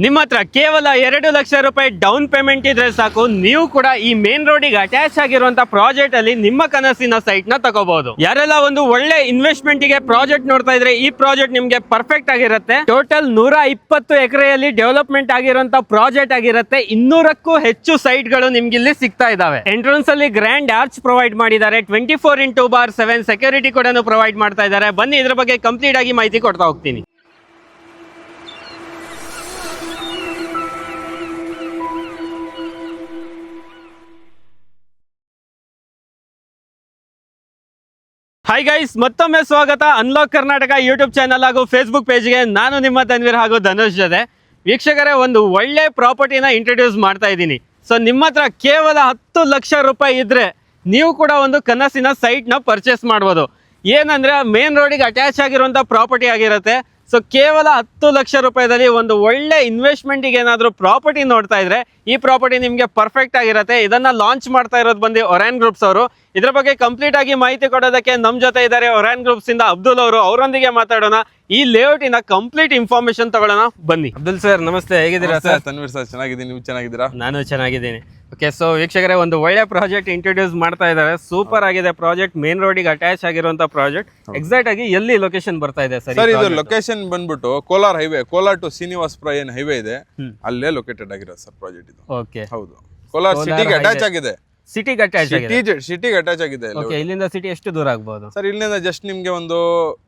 ನಿಮ್ಮ ಹತ್ರ ಕೇವಲ 2 ಲಕ್ಷ ರೂಪಾಯಿ ಡೌನ್ ಪೇಮೆಂಟ್ ಇದ್ರೆ ಸಾಕು, ನೀವು ಕೂಡ ಈ ಮೇನ್ ರೋಡಿಗೆ ಅಟ್ಯಾಚ್ ಆಗಿರುವಂತ ಪ್ರಾಜೆಕ್ಟ್ ಅಲ್ಲಿ ನಿಮ್ಮ ಕನಸಿನ ಸೈಟ್ ನ ತಗೋಬಹುದು. ಯಾರೆಲ್ಲ ಒಂದು ಒಳ್ಳೆ ಇನ್ವೆಸ್ಟ್ಮೆಂಟ್ ಗೆ ಪ್ರಾಜೆಕ್ಟ್ ನೋಡ್ತಾ ಇದ್ರೆ ಈ ಪ್ರಾಜೆಕ್ಟ್ ನಿಮ್ಗೆ ಪರ್ಫೆಕ್ಟ್ ಆಗಿರುತ್ತೆ. ಟೋಟಲ್ 120 ಎಕರೆಯಲ್ಲಿ ಡೆವಲಪ್ಮೆಂಟ್ ಆಗಿರುವಂತ ಪ್ರಾಜೆಕ್ಟ್ ಆಗಿರುತ್ತೆ. 200ಕ್ಕೂ ಹೆಚ್ಚು ಸೈಟ್ ಗಳು ನಿಮ್ಗೆ ಇಲ್ಲಿ ಸಿಗ್ತಾ ಇದಾವೆ. ಎಂಟ್ರನ್ಸ್ ಅಲ್ಲಿ ಗ್ರ್ಯಾಂಡ್ ಆರ್ಚ್ ಪ್ರೊವೈಡ್ ಮಾಡಿದ್ದಾರೆ. 24x7 ಸೆಕ್ಯೂರಿಟಿ ಕೂಡ ಪ್ರೊವೈಡ್ ಮಾಡ್ತಾ ಇದ್ದಾರೆ. ಬನ್ನಿ ಇದ್ರ ಬಗ್ಗೆ ಕಂಪ್ಲೀಟ್ ಆಗಿ ಮಾಹಿತಿ ಕೊಡ್ತಾ ಹೋಗ್ತೀನಿ. ಹಾಯ್ ಗೈಸ್, ಮತ್ತೊಮ್ಮೆ ಸ್ವಾಗತ ಅನ್ಲಾಕ್ ಕರ್ನಾಟಕ ಯೂಟ್ಯೂಬ್ ಚಾನಲ್ ಹಾಗೂ ಫೇಸ್ಬುಕ್ ಪೇಜ್ಗೆ. ನಾನು ನಿಮ್ಮ ತನ್ವೀರ್ ಹಾಗೂ ಧನುಷ್ ಜೊತೆ. ವೀಕ್ಷಕರೇ, ಒಂದು ಒಳ್ಳೆ ಪ್ರಾಪರ್ಟಿನ ಇಂಟ್ರೊಡ್ಯೂಸ್ ಮಾಡ್ತಾ ಇದ್ದೀನಿ. ಸೊ ನಿಮ್ಮ ಹತ್ರ ಕೇವಲ 10 ಲಕ್ಷ ರೂಪಾಯಿ ಇದ್ರೆ ನೀವು ಕೂಡ ಒಂದು ಕನಸಿನ ಸೈಟ್ನ ಪರ್ಚೇಸ್ ಮಾಡ್ಬೋದು. ಏನಂದ್ರೆ ಮೇನ್ ರೋಡಿಗೆ ಅಟ್ಯಾಚ್ ಆಗಿರುವಂಥ ಪ್ರಾಪರ್ಟಿ ಆಗಿರುತ್ತೆ. ಸೊ ಕೇವಲ 10 ಲಕ್ಷ ರೂಪಾಯಿದಲ್ಲಿ ಒಂದು ಒಳ್ಳೆ ಇನ್ವೆಸ್ಟ್ಮೆಂಟಿಗೆ ಏನಾದರೂ ಪ್ರಾಪರ್ಟಿ ನೋಡ್ತಾ ಇದ್ರೆ ಈ ಪ್ರಾಪರ್ಟಿ ನಿಮಗೆ ಪರ್ಫೆಕ್ಟ್ ಆಗಿರುತ್ತೆ. ಇದನ್ನ ಲಾಂಚ್ ಮಾಡ್ತಾ ಇರೋದು ಬಂದು ಒರಾನ್ ಗ್ರೂಪ್ಸ್ ಅವರು. ಇದ್ರ ಬಗ್ಗೆ ಕಂಪ್ಲೀಟ್ ಆಗಿ ಮಾಹಿತಿ ಕೊಡೋದಕ್ಕೆ ನಮ್ಮ ಜೊತೆ ಇದ್ದಾರೆ ಒರಾನ್ ಗ್ರೂಪ್ಸ್ ಇಂದ ಅಬ್ದುಲ್ ಅವರು. ಅವರೊಂದಿಗೆ ಮಾತಾಡೋಣ. ಈ ಲೇಔಟಿನ ಕಂಪ್ಲೀಟ್ ಇನ್ಫಾರ್ಮೇಶನ್ ತಗೊಳ್ಳೋಣ, ಬನ್ನಿ. ಅಬ್ದುಲ್ ಸರ್ ನಮಸ್ತೆ, ಹೇಗಿದ್ದೀರಾ ಸರ್? ತನ್ವೀರ್ ಸರ್ ಚೆನ್ನಾಗಿದ್ದೀನಿ, ನೀವು ಚೆನ್ನಾಗಿದ್ದೀರಾ? ನಾನು ಚೆನ್ನಾಗಿದ್ದೀನಿ. ಓಕೆ, ಸೊ ವೀಕ್ಷಕರೇ, ಒಂದು ಒಳ್ಳೆ ಪ್ರಾಜೆಕ್ಟ್ ಇಂಟ್ರೊಡ್ಯೂಸ್ ಮಾಡ್ತಾ ಇದ್ದಾರೆ. ಸೂಪರ್ ಆಗಿದೆ ಪ್ರಾಜೆಕ್ಟ್, ಮೇನ್ ರೋಡಿಗೆ ಅಟ್ಯಾಚ್ ಆಗಿರುವಂತ ಪ್ರಾಜೆಕ್ಟ್. ಎಕ್ಸಾಕ್ಟ್ ಆಗಿ ಎಲ್ಲಿ ಲೊಕೇಶನ್ ಬರ್ತಾ ಇದೆ ಸರ್? ಇದು ಲೊಕೇಶನ್ ಬಂದ್ಬಿಟ್ಟು ಕೋಲಾರ್ ಹೈವೇ, ಕೋಲಾರ್ ಟು ಶ್ರೀನಿವಾಸಪುರ ಏನ್ ಹೈವೇ ಇದೆ ಅಲ್ಲೇ ಲೊಕೇಟೆಡ್ ಆಗಿರೋ ಸರ್ ಪ್ರಾಜೆಕ್ಟ್ ಇದು. ಓಕೆ, ಹೌದು. ಕೋಲಾರ್ ಸಿಟಿಗೆ ಅಟ್ಯಾಚ್ ಆಗಿದೆ. ಸಿಟಿಗೆ ಅಟ್ಯಾಚ್ ಆಗಿದೆ. ಓಕೆ, ಇಲ್ಲಿಂದ ಸಿಟಿ ಎಷ್ಟು ದೂರ ಆಗ್ಬಹುದು ಸರ್? ಇಲ್ಲಿಂದ ಜಸ್ಟ್ ನಿಮ್ಗೆ ಒಂದು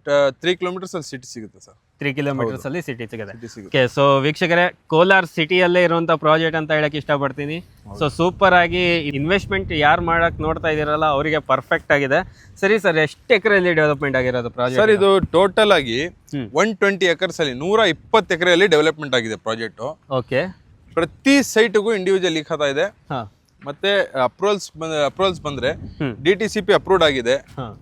3 ಕಿಲೋಮೀಟರ್ಸ್ ಅಲ್ಲಿ ಸಿಟಿ ಸಿಗುತ್ತೆ ಸರ್. 3 ಕಿಲೋಮೀಟರ್ಸ್ ಅಲ್ಲಿ ಸಿಟಿ ಸಿಗುತ್ತೆ. ಓಕೆ, ಸೊ ವೀಕ್ಷಕರೇ, ಕೋಲಾರ್ ಸಿಟಿಯಲ್ಲೇ ಇರುವಂತ ಪ್ರಾಜೆಕ್ಟ್ ಅಂತ ಹೇಳಕ್ ಇಷ್ಟಪಡ್ತೀನಿ. ಸೊ ಸೂಪರ್ ಆಗಿ ಇನ್ವೆಸ್ಟ್ಮೆಂಟ್ ಯಾರು ಮಾಡಕ್ ನೋಡ್ತಾ ಇದೀರಲ್ಲ ಅವರಿಗೆ ಪರ್ಫೆಕ್ಟ್ ಆಗಿದೆ. ಸರಿ ಸರ್, ಎಷ್ಟು ಎಕರೆಯಲ್ಲಿ ಡೆವಲಪ್ಮೆಂಟ್ ಆಗಿರೋದು ಪ್ರಾಜೆಕ್ಟ್? ಸರ್, ಇದು ಟೋಟಲ್ ಆಗಿ 120 ಎಕರ್ಸ್ ಅಲ್ಲಿ 120 ಎಕರೆಯಲ್ಲಿ ಡೆವಲಪ್ಮೆಂಟ್ ಆಗಿದೆ ಪ್ರಾಜೆಕ್ಟ್. ಓಕೆ, ಪ್ರತಿ ಸೈಟ್ಗೂ ಇಂಡಿವಿಜುವಲ್ ಲೀಕ್ ಇದೆ. ಮತ್ತೆ ಅಪ್ರೂವಲ್ಸ್ ಬಂದ್ರೆ DTCP ಅಪ್ರೂವ್ಡ್ ಆಗಿದೆ.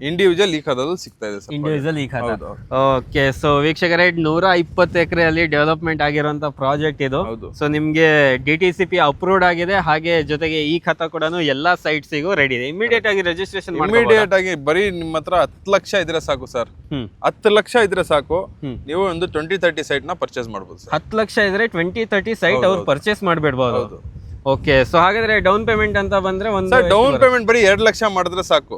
ಇಂಡಿವಿಜುವಲ್ ಲೀಕ್ ಆದದ್ದು ಸಿಗ್ತಾ ಇದೆ ಸರ್. ಇಂಡಿವಿಜುವಲ್ ಲೀಕ್ ಆದ. ಓಕೆ, ಸೊ ವೀಕ್ಷಕರೇ, 120 ಎಕರೆಯಲ್ಲಿ ಡೆವಲಪ್ಮೆಂಟ್ ಆಗಿರುವಂತ ಪ್ರಾಜೆಕ್ಟ್ ಇದು. ಸೊ ನಿಮ್ಗೆ DTCP ಅಪ್ರೂವ್ಡ್ ಆಗಿದೆ, ಹಾಗೆ ಜೊತೆಗೆ ಈ ಖಾತಾ ಕೂಡ ಎಲ್ಲಾ ಸೈಟ್ಸಿಗೂ ರೆಡಿ ಇದೆ. ಇಮಿಡಿಯೇಟ್ ಆಗಿ ರಿಜಿಸ್ಟ್ರೇಷನ್ ಇಮಿಡಿಯೇಟ್ ಆಗಿ ಬರೀ ನಿಮ್ಮ ಹತ್ರ 10 ಲಕ್ಷ ಇದ್ರೆ ಸಾಕು ಸರ್. 10 ಲಕ್ಷ ಇದ್ರೆ ಸಾಕು, ನೀವು ಒಂದು 20-30 ಸೈಟ್ ನ ಪರ್ಚೇಸ್ ಮಾಡಬಹುದು. 10 ಲಕ್ಷ ಇದ್ರೆ 20-30 ಸೈಟ್ ಅವ್ರು ಪರ್ಚೇಸ್ ಮಾಡ್ಬಿಡ್ಬಹುದು. ಓಕೆ, ಸೊ ಹಾಗಾದ್ರೆ ಡೌನ್ ಪೇಮೆಂಟ್ ಅಂತ ಬಂದ್ರೆ ಒಂದು ಡೌನ್ ಪೇಮೆಂಟ್ ಬರೀ 2 ಲಕ್ಷ ಮಾಡಿದ್ರೆ ಸಾಕು,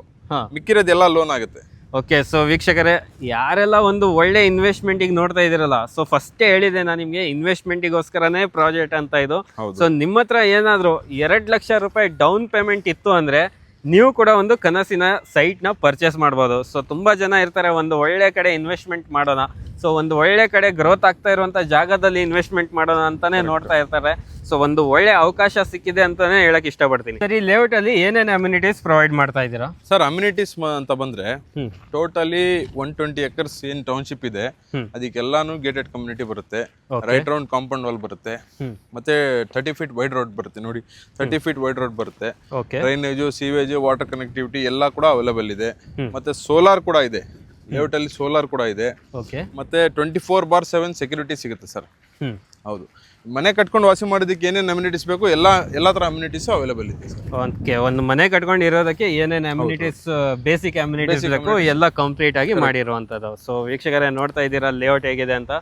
ಮಿಕ್ಕಿರೋದೆಲ್ಲ ಲೋನ್ ಆಗುತ್ತೆ. ಓಕೆ, ಸೊ ವೀಕ್ಷಕರೇ, ಯಾರೆಲ್ಲ ಒಂದು ಒಳ್ಳೆ ಇನ್ವೆಸ್ಟ್ಮೆಂಟಿಗೆ ನೋಡ್ತಾ ಇದೀರಲ್ಲ, ಸೊ ಫಸ್ಟ್ ಹೇಳಿದೆ ನಾನು ನಿಮ್ಗೆ, ಇನ್ವೆಸ್ಟ್ಮೆಂಟಿಗೋಸ್ಕರನೇ ಪ್ರಾಜೆಕ್ಟ್ ಅಂತ ಇದು. ಸೊ ನಿಮ್ಮ ಹತ್ರ ಏನಾದ್ರು 2 ಲಕ್ಷ ರೂಪಾಯಿ ಡೌನ್ ಪೇಮೆಂಟ್ ಇತ್ತು ಅಂದ್ರೆ ನೀವು ಕೂಡ ಒಂದು ಕನಸಿನ ಸೈಟ್ ನ ಪರ್ಚೇಸ್ ಮಾಡ್ಬೋದು. ಸೊ ತುಂಬಾ ಜನ ಇರ್ತಾರೆ, ಒಂದು ಒಳ್ಳೆ ಕಡೆ ಇನ್ವೆಸ್ಟ್ಮೆಂಟ್ ಮಾಡೋಣ, ಸೊ ಒಂದು ಒಳ್ಳೆ ಕಡೆ ಗ್ರೋತ್ ಆಗ್ತಾ ಇರುವಂತ ಜಾಗದಲ್ಲಿ ಇನ್ವೆಸ್ಟ್ಮೆಂಟ್ ಮಾಡೋಣ ಅಂತಾನೆ ನೋಡ್ತಾ ಇರ್ತಾರೆ. ಸೊ ಒಂದು ಒಳ್ಳೆ ಅವಕಾಶ ಸಿಕ್ಕಿದೆ ಅಂತಾನೆ ಹೇಳಕ್ ಇಷ್ಟಪಡ್ತೀನಿ. ಸರ್, ಈ ಲೇಔಟ್ ಅಲ್ಲಿ ಏನೇನು ಅಮ್ಯುನಿಟೀಸ್ ಪ್ರೊವೈಡ್ ಮಾಡ್ತಾ ಇದ್ದೀರಾ? ಸರ್, ಅಮ್ಯುನಿಟೀಸ್ ಅಂತ ಬಂದ್ರೆ ಟೋಟಲಿ 120 ಎಕರ್ಸ್ ಏನ್ ಟೌನ್ಶಿಪ್ ಇದೆ ಅದಕ್ಕೆಲ್ಲಾನು ಗೇಟೆಡ್ ಕಮ್ಯುನಿಟಿ ಬರುತ್ತೆ, ರೈಟ್ ರೌಂಡ್ ಕಾಂಪೌಂಡ್ ವಾಲ್ ಬರುತ್ತೆ, ಮತ್ತೆ 30 ಫೀಟ್ ವೈಡ್ ರೋಡ್ ಬರುತ್ತೆ. ನೋಡಿ, 30 ಫೀಟ್ ವೈಡ್ ರೋಡ್ ಬರುತ್ತೆ. ಡ್ರೈನೇಜು, ಸೀವೇಜ್, ವಾಟರ್ ಕನೆಕ್ಟಿವಿಟಿ ಎಲ್ಲ ಕೂಡ ಅವೈಲೇಬಲ್ ಇದೆ. ಮತ್ತೆ ಸೋಲಾರ್ ಕೂಡ ಇದೆ ಲೇಔಟ್ ಅಲ್ಲಿ, ಸೋಲಾರ್ ಕೂಡ ಇದೆ. ಮತ್ತೆ 24/7 ಸೆಕ್ಯೂರಿಟಿ ಸಿಗುತ್ತೆ ಸರ್. ಹೌದು, ಮನೆ ಕಟ್ಕೊಂಡು ವಾಸಿ ಮಾಡೋದಕ್ಕೆ ಏನೇನು ಅಮ್ಯುನಿಟೀಸ್ ಬೇಕು ಎಲ್ಲ ತರ ಅಮ್ಯುನಿಟೀಸ್ ಅವೈಲೇಬಲ್ ಇದೆ ಸರ್. ಓಕೆ, ಒಂದು ಮನೆ ಕಟ್ಕೊಂಡು ಇರೋದಕ್ಕೆ ಏನೇನು ಅಮ್ಯುನಿಟೀಸ್, ಬೇಸಿಕ್ ಅಮ್ಯುನಿಟೀಸ್ ಬೇಕು ಎಲ್ಲ ಕಂಪ್ಲೀಟ್ ಆಗಿ ಮಾಡಿರುವಂಥದ್ದು. ಸೊ ವೀಕ್ಷಕರೇ, ನೋಡ್ತಾ ಇದ್ದೀರಾ ಲೇಔಟ್ ಹೇಗಿದೆ ಅಂತ.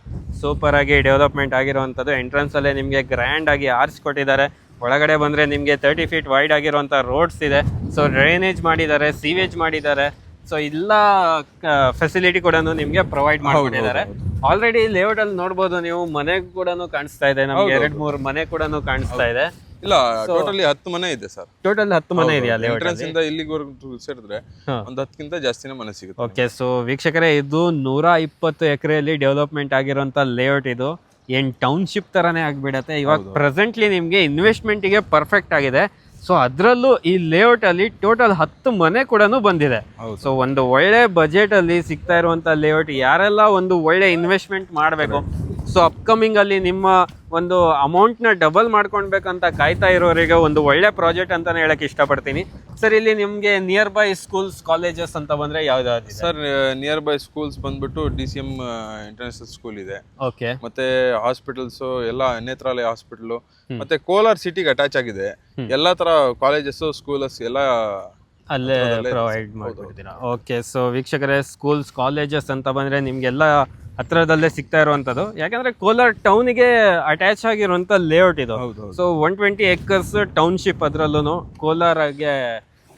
ಸೂಪರ್ ಆಗಿ ಡೆವಲಪ್ಮೆಂಟ್ ಆಗಿರುವಂಥದ್ದು. ಎಂಟ್ರೆನ್ಸ್ ಅಲ್ಲೇ ನಿಮಗೆ ಗ್ರ್ಯಾಂಡ್ ಆಗಿ ಆರ್ಚ್ ಕೊಟ್ಟಿದ್ದಾರೆ. ಒಳಗಡೆ ಬಂದ್ರೆ ನಿಮಗೆ 30 ಫೀಟ್ ವೈಡ್ ಆಗಿರುವಂಥ ರೋಡ್ಸ್ ಇದೆ. ಸೊ ಡ್ರೈನೇಜ್ ಮಾಡಿದ್ದಾರೆ, ಸೀವೇಜ್ ಮಾಡಿದ್ದಾರೆ. ಸೊ ಎಲ್ಲ ಫೆಸಿಲಿಟಿ ಕೂಡ ನಿಮ್ಗೆ ಪ್ರೊವೈಡ್ ಮಾಡ್ಕೊಂಡಿದ್ದಾರೆ. ಆಲ್ರೆಡಿ ಲೇಔಟ್ ಅಲ್ಲಿ ನೋಡ್ಬೋದು ನೀವು, ಮನೆ ಕೂಡ ಕಾಣಿಸ್ತಾ ಇದೆ ನಮ್ಗೆ. 2-3 ಮನೆ ಕೂಡ ಕಾಣಿಸ್ತಾ ಇದೆ. ಇಲ್ಲ, ಟೋಟಲಿ 10 ಮನೆ ಇದೆ ಸರ್. ಟೋಟಲ್ 10 ಮನೆ ಇದೆಯಾ ಲೇಔಟ್ ಅಲ್ಲಿ? ಇಂದ ಇಲ್ಲಿವರೆಗೂ ಸೇರಿದ್ರೆ ಒಂದು 10ಕ್ಕಿಂತ ಜಾಸ್ತಿನೇ ಮನೆ ಸಿಗುತ್ತೆ. ಓಕೆ, ಸೊ ವೀಕ್ಷಕರೇ, ಇದು 120 ಎಕರೆಯಲ್ಲಿ ಡೆವಲಪ್ಮೆಂಟ್ ಆಗಿರುವಂತ ಲೇಔಟ್. ಇದು ಏನ್ ಟೌನ್ಶಿಪ್ ತರಾನೇ ಆಗ್ಬಿಡತ್ತೆ. ಇವಾಗ ಪ್ರೆಸೆಂಟ್ಲಿ ನಿಮ್ಗೆ ಇನ್ವೆಸ್ಟ್ಮೆಂಟ್ಗೆ ಪರ್ಫೆಕ್ಟ್ ಆಗಿದೆ. ಸೊ ಅದರಲ್ಲೂ ಈ ಲೇಔಟ್ ಅಲ್ಲಿ ಟೋಟಲ್ 10 ಮನೆ ಕೂಡ ಬಂದಿದೆ. ಸೊ ಒಂದು ಒಳ್ಳೆ ಬಜೆಟ್ ಅಲ್ಲಿ ಸಿಗ್ತಾ ಇರುವಂತ ಲೇಔಟ್. ಯಾರೆಲ್ಲ ಒಂದು ಒಳ್ಳೆ ಇನ್ವೆಸ್ಟ್ಮೆಂಟ್ ಮಾಡಬೇಕು, ಸೊ ಅಪ್ಕಮಿಂಗ್ ಅಲ್ಲಿ ನಿಮ್ಮ ಒಂದು ಅಮೌಂಟ್ ನ ಡಬಲ್ ಮಾಡ್ಕೊಳ್ಬೇಕಂತ ಕಾಯ್ತಾ ಇರೋರಿಗೆ ಒಂದು ಒಳ್ಳೆ ಪ್ರಾಜೆಕ್ಟ್ ಅಂತಾನೆ ಹೇಳಕ್ ಇಷ್ಟಪಡ್ತೀನಿ. ಸರ್, ಇಲ್ಲಿ ನಿಮ್ಗೆ ನಿಯರ್ ಬೈ ಸ್ಕೂಲ್ಸ್, ಕಾಲೇಜಸ್ ಅಂತ ಬಂದ್ರೆ ಯಾವ್ದಾದ್ರು? ಸರ್, ನಿಯರ್ ಬೈ ಸ್ಕೂಲ್ಸ್ ಬಂದ್ಬಿಟ್ಟು DCM ಇಂಟರ್ನ್ಯಾಷನಲ್ ಸ್ಕೂಲ್ ಇದೆ. ಓಕೆ, ಮತ್ತೆ ಹಾಸ್ಪಿಟಲ್ಸ್ ಎಲ್ಲ, ನೇತ್ರಾಲಯ ಹಾಸ್ಪಿಟಲ್, ಮತ್ತೆ ಕೋಲಾರ್ ಸಿಟಿಗೆ ಅಟ್ಯಾಚ್ ಆಗಿದೆ. ಎಲ್ಲಾ ತರ ಕಾಲೇಜಸ್, ಸ್ಕೂಲ್ಸ್ ಎಲ್ಲ ಅಲ್ಲೇ ಪ್ರೊವೈಡ್ ಮಾಡ್ಕೊಡ್ತೀರಾ? ಓಕೆ, ಸೊ ವೀಕ್ಷಕರೇ, ಸ್ಕೂಲ್ಸ್, ಕಾಲೇಜಸ್ ಅಂತ ಬಂದ್ರೆ ನಿಮ್ಗೆಲ್ಲ ಹತ್ರದಲ್ಲೇ ಸಿಗ್ತಾ ಇರುವಂಥದ್ದು. ಯಾಕಂದ್ರೆ ಕೋಲಾರ ಟೌನಿಗೆ ಅಟ್ಯಾಚ್ ಆಗಿರುವಂಥ ಲೇಔಟ್ ಇದು. ಹೌದು ಸೊ 120 ಎಕರ್ಸ್ ಟೌನ್ಶಿಪ್, ಅದರಲ್ಲೂ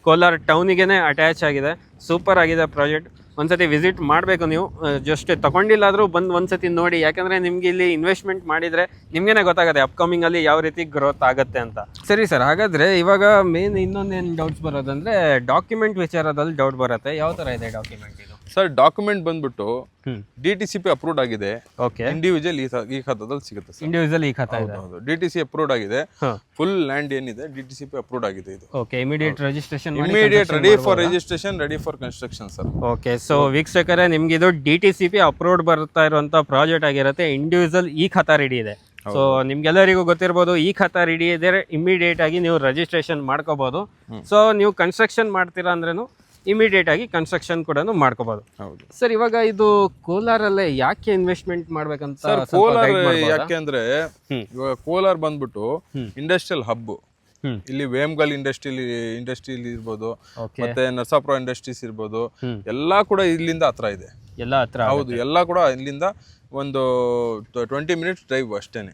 ಕೋಲಾರ ಟೌನಿಗೆ ಅಟ್ಯಾಚ್ ಆಗಿದೆ. ಸೂಪರ್ ಆಗಿದೆ ಪ್ರಾಜೆಕ್ಟ್. ಒಂದ್ಸತಿ ವಿಸಿಟ್ ಮಾಡಬೇಕು ನೀವು. ಜಸ್ಟ್ ತಗೊಂಡಿಲ್ಲಾದರೂ ಬಂದು ಒಂದ್ಸತಿ ನೋಡಿ, ಯಾಕಂದರೆ ನಿಮ್ಗೆ ಇಲ್ಲಿ ಇನ್ವೆಸ್ಟ್ಮೆಂಟ್ ಮಾಡಿದರೆ ನಿಮಗೇನೆ ಗೊತ್ತಾಗುತ್ತೆ ಅಪ್ಕಮಿಂಗಲ್ಲಿ ಯಾವ ರೀತಿ ಗ್ರೋತ್ ಆಗುತ್ತೆ ಅಂತ. ಸರಿ ಸರ್, ಹಾಗಾದರೆ ಇವಾಗ ಮೇನ್ ಇನ್ನೊಂದೇನು ಡೌಟ್ಸ್ ಬರೋದಂದರೆ ಡಾಕ್ಯುಮೆಂಟ್ ವಿಚಾರದಲ್ಲಿ ಡೌಟ್ ಬರುತ್ತೆ. ಯಾವ ಥರ ಇದೆ ಡಾಕ್ಯುಮೆಂಟ್ ಇದು? ಸರ್ ಡಾಕ್ಯುಮೆಂಟ್ ಬಂದ್ಬಿಟ್ಟು DTCP ಅಪ್ರೂವ್ಡ್ ಆಗಿದೆ. ಓಕೆ, ಇಂಡಿವಿಜುವಲ್ ಈ ಖಾತಾದಲ್ಲಿ ಸಿಗುತ್ತೆ ಸರ್. ಇಂಡಿವಿಜುವಲ್ ಈ ಖಾತಾ ಇದೆ. ಹೌದು, DTC ಅಪ್ರೂವ್ಡ್ ಆಗಿದೆ. ಫುಲ್ ಲ್ಯಾಂಡ್ ಏನಿದೆ DTCP ಅಪ್ರೂವ್ಡ್ ಆಗಿದೆ. ಇದು okay, immediate registration immediate ready for registration, ready for construction sir. Okay, so ವೀಕ್ಷಕರೇ, ನಿಮ್ಗೆ ಇದು DTCP ಅಪ್ರೂವ್ಡ್ ಬರ್ತಾ ಇರುವಂತ ಪ್ರಾಜೆಕ್ಟ್ ಆಗಿರುತ್ತೆ. ಇಂಡಿವಿಜುವಲ್ ಈ ಖಾತಾ ರೆಡಿ ಇದೆ. ಸೊ ನಿಮ್ಗೆಲ್ಲರಿಗೂ ಗೊತ್ತಿರ್ಬೋದು, ಈ ಖಾತಾ ರೆಡಿ ಇದೆ, ಇಮಿಡಿಯೇಟ್ ಆಗಿ ನೀವು ರಿಜಿಸ್ಟ್ರೇಷನ್ ಮಾಡ್ಕೋಬಹುದು. ಸೊ ನೀವು ಕನ್ಸ್ಟ್ರಕ್ಷನ್ ಮಾಡ್ತೀರಾ ಅಂದ್ರೇನು ಇಮಿಡಿಯೇಟ್ ಆಗಿ ಕನ್ಸ್ಟ್ರಕ್ಷನ್ ಕೂಡ ಮಾಡ್ಕೋಬಹುದು. ಹೌದು ಸರ್, ಇವಾಗ ಇದು ಕೋಲಾರಲ್ಲೇ ಯಾಕೆ ಇನ್ವೆಸ್ಟ್ಮೆಂಟ್ ಮಾಡ್ಬೇಕಂತ ಸರ್? ಕೋಲಾರ ಯಾಕೆ ಅಂದ್ರೆ ಇವಾಗ ಕೋಲಾರ ಬಂದ್ಬಿಟ್ಟು ಇಂಡಸ್ಟ್ರಿಯಲ್ ಹಬ್. ಇಲ್ಲಿ ವೇಮ್ಗಲ್ ಇಂಡಸ್ಟ್ರಿ ಇರ್ಬೋದು, ಮತ್ತೆ ನರಸಾಪುರ ಇಂಡಸ್ಟ್ರೀಸ್ ಇರ್ಬೋದು, ಎಲ್ಲಾ ಕೂಡ ಇಲ್ಲಿಂದ ಹತ್ರ ಇದೆ. ಎಲ್ಲ ಹತ್ರ. ಹೌದು, ಎಲ್ಲಾ ಕೂಡ ಇಲ್ಲಿಂದ ಒಂದು 20 ಮಿನಿಟ್ಸ್ ಡ್ರೈವ್ ಅಷ್ಟೇನೆ.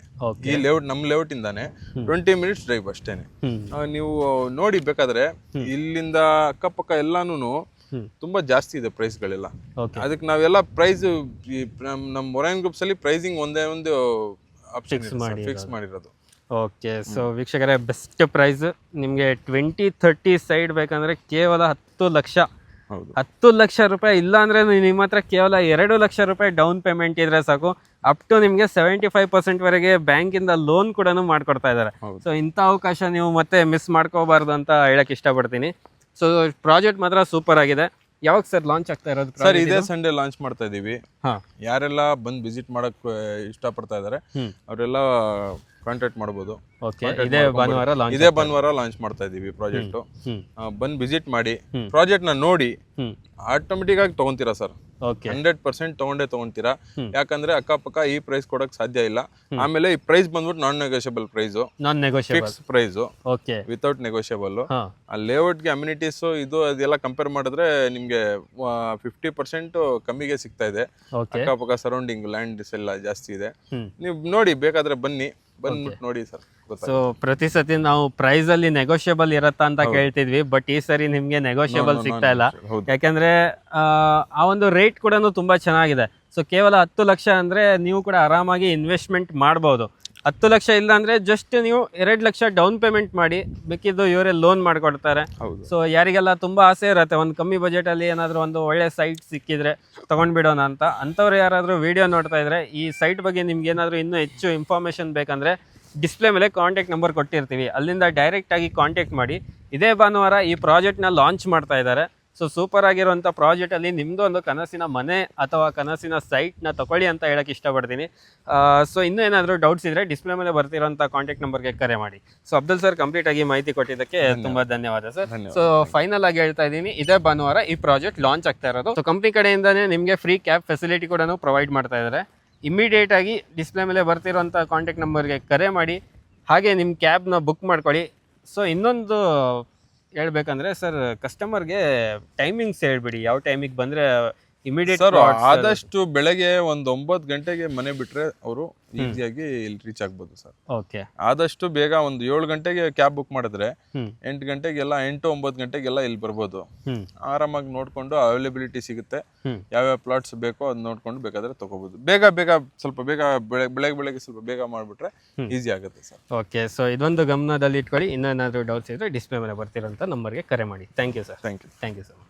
ಈ ಲೇಔಟ್, ನಮ್ಮ ಲೇಔಟ್ ಇಂದಾನೆ 20 ಮಿನಿಟ್ಸ್ ಡ್ರೈವ್ ಅಷ್ಟೇನೆ. ನೀವು ನೋಡಿ ಬೇಕಾದ್ರೆ ಇಲ್ಲಿಂದ ಅಕ್ಕಪಕ್ಕ ಎಲ್ಲಾನು ತುಂಬಾ ಜಾಸ್ತಿ ಇದೆ ಪ್ರೈಸ್ಗಳೆಲ್ಲ. ಅದಕ್ಕೆ ನಾವೆಲ್ಲ ಪ್ರೈಸ್ ನಮ್ಮ ಮೊರೈನ್ ಗ್ರೂಪ್ಸ್ ಅಲ್ಲಿ ಪ್ರೈಸಿಂಗ್ ಒಂದೇ ಒಂದು ಆಪ್ಷನ್ ಫಿಕ್ಸ್ ಮಾಡಿರೋದು. ಓಕೆ, ಸೊ ವೀಕ್ಷಕರೇ, ಬೆಸ್ಟ್ ಪ್ರೈಸ್ ನಿಮಗೆ 20-30 ಸೈಡ್ ಬೇಕಂದ್ರೆ ಕೇವಲ 10 ಲಕ್ಷ. 10 ಲಕ್ಷ ರೂಪಾಯಿ ಇಲ್ಲ ಅಂದ್ರೆ ನಿಮ್ಮ ಹತ್ರ ಕೇವಲ 2 ಲಕ್ಷ ರೂಪಾಯಿ ಡೌನ್ ಪೇಮೆಂಟ್ ಇದ್ರೆ ಸಾಕು. ಅಪ್ ಟು ನಿಮಗೆ 75% ವರೆಗೆ ಬ್ಯಾಂಕಿಂದ ಲೋನ್ ಕೂಡ ಮಾಡ್ಕೊಡ್ತಾ ಇದ್ದಾರೆ. ಸೊ ಇಂಥ ಅವಕಾಶ ನೀವು ಮತ್ತೆ ಮಿಸ್ ಮಾಡ್ಕೋಬಾರ್ದು ಅಂತ ಹೇಳಕ್ ಇಷ್ಟಪಡ್ತೀನಿ. ಸೊ ಪ್ರಾಜೆಕ್ಟ್ ಮಾತ್ರ ಸೂಪರ್ ಆಗಿದೆ. ಯಾವಾಗ ಸರ್ ಲಾಂಚ್ ಆಗ್ತಾ ಇರೋದು? ಸರ್ ಇದೇ ಸಂಡೇ ಲಾಂಚ್ ಮಾಡ್ತಾ ಇದೀವಿ. ಯಾರೆಲ್ಲ ಬಂದು ವಿಸಿಟ್ ಮಾಡಕ್ ಇಷ್ಟಪಡ್ತಾ ಇದಾರೆ ಅವರೆಲ್ಲ ಕಾಂಟ್ಯಾಕ್ಟ್ ಮಾಡಬಹುದು. ಇದೇ ಭಾನುವಾರ ಲಾಂಚ್ ಮಾಡ್ತಾ ಇದೀವಿ ಪ್ರಾಜೆಕ್ಟ್. ಬಂದು ವಿಸಿಟ್ ಮಾಡಿ, ಪ್ರಾಜೆಕ್ಟ್ ನ ನೋಡಿ ಆಟೋಮೆಟಿಕ್ ಆಗಿ ತಗೊಂತೀರಾ ಸರ್. 100% ತಗೊಂತೀರಾ. ಯಾಕಂದ್ರೆ ಅಕ್ಕಪಕ್ಕ ಈ ಪ್ರೈಸ್ ಕೊಡಕ್ ಸಾಧ್ಯ ಇಲ್ಲ. ಆಮೇಲೆ ಈ ಪ್ರೈಸ್ ಬಂದ್ಬಿಟ್ಟು non negotiable price, fix price, without negotiable. ಆ ಲೇಔಟ್ ಗೆ ಅಮ್ಯುನಿಟೀಸ್ ಇದು ಅದೆಲ್ಲ ಕಂಪೇರ್ ಮಾಡಿದ್ರೆ ನಿಮ್ಗೆ 50% ಕಮ್ಮಿಗೆ ಸಿಗ್ತಾ ಇದೆ. ಅಕ್ಕಪಕ್ಕ ಸರೌಂಡಿಂಗ್ ಲ್ಯಾಂಡ್ಸ್ ಎಲ್ಲ ಜಾಸ್ತಿ ಇದೆ. ನೀವು ನೋಡಿ, ಬೇಕಾದ್ರೆ ಬನ್ನಿ, ಬಂದ್ಬಿಟ್ಟು ನೋಡಿ ಸರ್. ಸೊ ಪ್ರತಿ ಸತಿ ನಾವು ಪ್ರೈಸ್ ಅಲ್ಲಿ ನೆಗೋಷಿಯಬಲ್ ಇರತ್ತಾ ಅಂತ ಕೇಳ್ತಿದ್ವಿ, ಬಟ್ ಈ ಸರಿ ನಿಮ್ಗೆ ನೆಗೋಷಿಯಬಲ್ ಸಿಗ್ತಾ ಇಲ್ಲ. ಯಾಕಂದ್ರೆ ಆ ಒಂದು ರೇಟ್ ಕೂಡ ತುಂಬಾ ಚೆನ್ನಾಗಿದೆ. ಸೊ ಕೇವಲ 10 ಲಕ್ಷ ಅಂದ್ರೆ ನೀವು ಕೂಡ ಆರಾಮಾಗಿ ಇನ್ವೆಸ್ಟ್ಮೆಂಟ್ ಮಾಡಬಹುದು. 10 ಲಕ್ಷ ಇಲ್ಲ ಅಂದ್ರೆ ಜಸ್ಟ್ ನೀವು 2 ಲಕ್ಷ ಡೌನ್ ಪೇಮೆಂಟ್ ಮಾಡಿ, ಬೇಕಿದ್ದು ಇವರೇ ಲೋನ್ ಮಾಡ್ಕೊಡ್ತಾರೆ. ಸೊ ಯಾರಿಗೆಲ್ಲ ತುಂಬಾ ಆಸೆ ಇರುತ್ತೆ ಒಂದು ಕಮ್ಮಿ ಬಜೆಟ್ ಅಲ್ಲಿ ಏನಾದ್ರು ಒಂದು ಒಳ್ಳೆ ಸೈಟ್ ಸಿಕ್ಕಿದ್ರೆ ತಗೊಂಡ್ಬಿಡೋಣ ಅಂತ, ಅಂಥವ್ರು ಯಾರಾದ್ರೂ ವಿಡಿಯೋ ನೋಡ್ತಾ ಇದ್ರೆ ಈ ಸೈಟ್ ಬಗ್ಗೆ ನಿಮ್ಗೆ ಏನಾದ್ರು ಇನ್ನೂ ಹೆಚ್ಚು ಇನ್ಫಾರ್ಮೇಶನ್ ಬೇಕಂದ್ರೆ ಡಿಸ್ಪ್ಲೇ ಮೇಲೆ ಕಾಂಟ್ಯಾಕ್ಟ್ ನಂಬರ್ ಕೊಟ್ಟಿರ್ತೀವಿ, ಅಲ್ಲಿಂದ ಡೈರೆಕ್ಟ್ ಆಗಿ ಕಾಂಟ್ಯಾಕ್ಟ್ ಮಾಡಿ. ಇದೇ ಭಾನುವಾರ ಈ ಪ್ರಾಜೆಕ್ಟ್ನ ಲಾಂಚ್ ಮಾಡ್ತಾ ಇದ್ದಾರೆ. ಸೊ ಸೂಪರ್ ಆಗಿರುವಂಥ ಪ್ರಾಜೆಕ್ಟ್ ಅಲ್ಲಿ ನಿಮ್ದು ಒಂದು ಕನಸಿನ ಮನೆ ಅಥವಾ ಕನಸಿನ ಸೈಟ್ನ ತಗೊಳ್ಳಿ ಅಂತ ಹೇಳಕ್ ಇಷ್ಟಪಡ್ತೀನಿ. ಸೊ ಇನ್ನೂ ಏನಾದರೂ ಡೌಟ್ಸ್ ಇದ್ರೆ ಡಿಸ್ಪ್ಲೇ ಮೇಲೆ ಬರ್ತಿರೋಂಥ ಕಾಂಟ್ಯಾಕ್ಟ್ ನಂಬರ್ಗೆ ಕರೆ ಮಾಡಿ. ಸೊ ಅಬ್ದುಲ್ ಸರ್, ಕಂಪ್ಲೀಟ್ ಆಗಿ ಮಾಹಿತಿ ಕೊಟ್ಟಿದ್ದಕ್ಕೆ ತುಂಬಾ ಧನ್ಯವಾದ ಸರ್. ಸೊ ಫೈನಲ್ ಆಗಿ ಹೇಳ್ತಾ ಇದ್ದೀನಿ, ಇದೇ ಭಾನುವಾರ ಈ ಪ್ರಾಜೆಕ್ಟ್ ಲಾಂಚ್ ಆಗ್ತಾ ಇರೋದು. ಸೊ ಕಂಪ್ನಿ ಕಡೆಯಿಂದಾನೇ ನಿಮಗೆ ಫ್ರೀ ಕ್ಯಾಬ್ ಫೆಸಿಲಿಟಿ ಕೂಡ ಪ್ರೊವೈಡ್ ಮಾಡ್ತಾ ಇದ್ದಾರೆ. ಇಮಿಡಿಯೇಟ್ ಆಗಿ ಡಿಸ್ಪ್ಲೇ ಮೇಲೆ ಬರ್ತಿರೋಂಥ ಕಾಂಟ್ಯಾಕ್ಟ್ ನಂಬರ್ಗೆ ಕರೆ ಮಾಡಿ, ಹಾಗೆ ನಿಮ್ಮ ಕ್ಯಾಬ್ನ ಬುಕ್ ಮಾಡ್ಕೊಳ್ಳಿ. ಸೊ ಇನ್ನೊಂದು ಹೇಳ್ಬೇಕಂದ್ರೆ ಸರ್, ಕಸ್ಟಮರ್ಗೆ ಟೈಮಿಂಗ್ಸ್ ಹೇಳ್ಬಿಡಿ, ಯಾವ ಟೈಮಿಗೆ ಬಂದರೆ ಇಮಿಡಿಯೇಟ್. ಸರ್ ಆದಷ್ಟು ಬೆಳಗ್ಗೆ ಒಂದು 9 ಗಂಟೆಗೆ ಮನೆ ಬಿಟ್ರೆ ಅವರು ಈಸಿಯಾಗಿ ಇಲ್ಲಿ ರೀಚ್ ಆಗ್ಬೋದು ಸರ್. ಓಕೆ, ಆದಷ್ಟು ಬೇಗ ಒಂದು 7 ಗಂಟೆಗೆ ಕ್ಯಾಬ್ ಬುಕ್ ಮಾಡಿದ್ರೆ 8 ಗಂಟೆಗೆಲ್ಲ 8-9 ಗಂಟೆಗೆಲ್ಲ ಇಲ್ಲಿ ಬರ್ಬೋದು. ಆರಾಮಾಗಿ ನೋಡ್ಕೊಂಡು ಅವೈಲೇಬಿಲಿಟಿ ಸಿಗುತ್ತೆ. ಯಾವ್ಯಾವ ಪ್ಲಾಟ್ಸ್ ಬೇಕೋ ಅದ್ ನೋಡ್ಕೊಂಡು ಬೇಕಾದ್ರೆ ತಗೋಬಹುದು. ಸ್ವಲ್ಪ ಬೇಗ ಬೆಳಗ್ಗೆ ಸ್ವಲ್ಪ ಬೇಗ ಮಾಡ್ಬಿಟ್ರೆ ಈಸಿ ಆಗುತ್ತೆ ಸರ್. ಓಕೆ, ಸೊ ಇದೊಂದು ಗಮನದಲ್ಲಿ ಇಟ್ಕೊಳ್ಳಿ. ಇನ್ನೇನಾದ್ರೂ ಡೌಟ್ಸ್ ಇದ್ರೆ ಡಿಸ್ಪ್ಲೇ ಮೇಲೆ ಬರ್ತಿರೋಂಥ ನಂಬರ್ಗೆ ಕರೆ ಮಾಡಿ. Thank you sir. Thank you sir.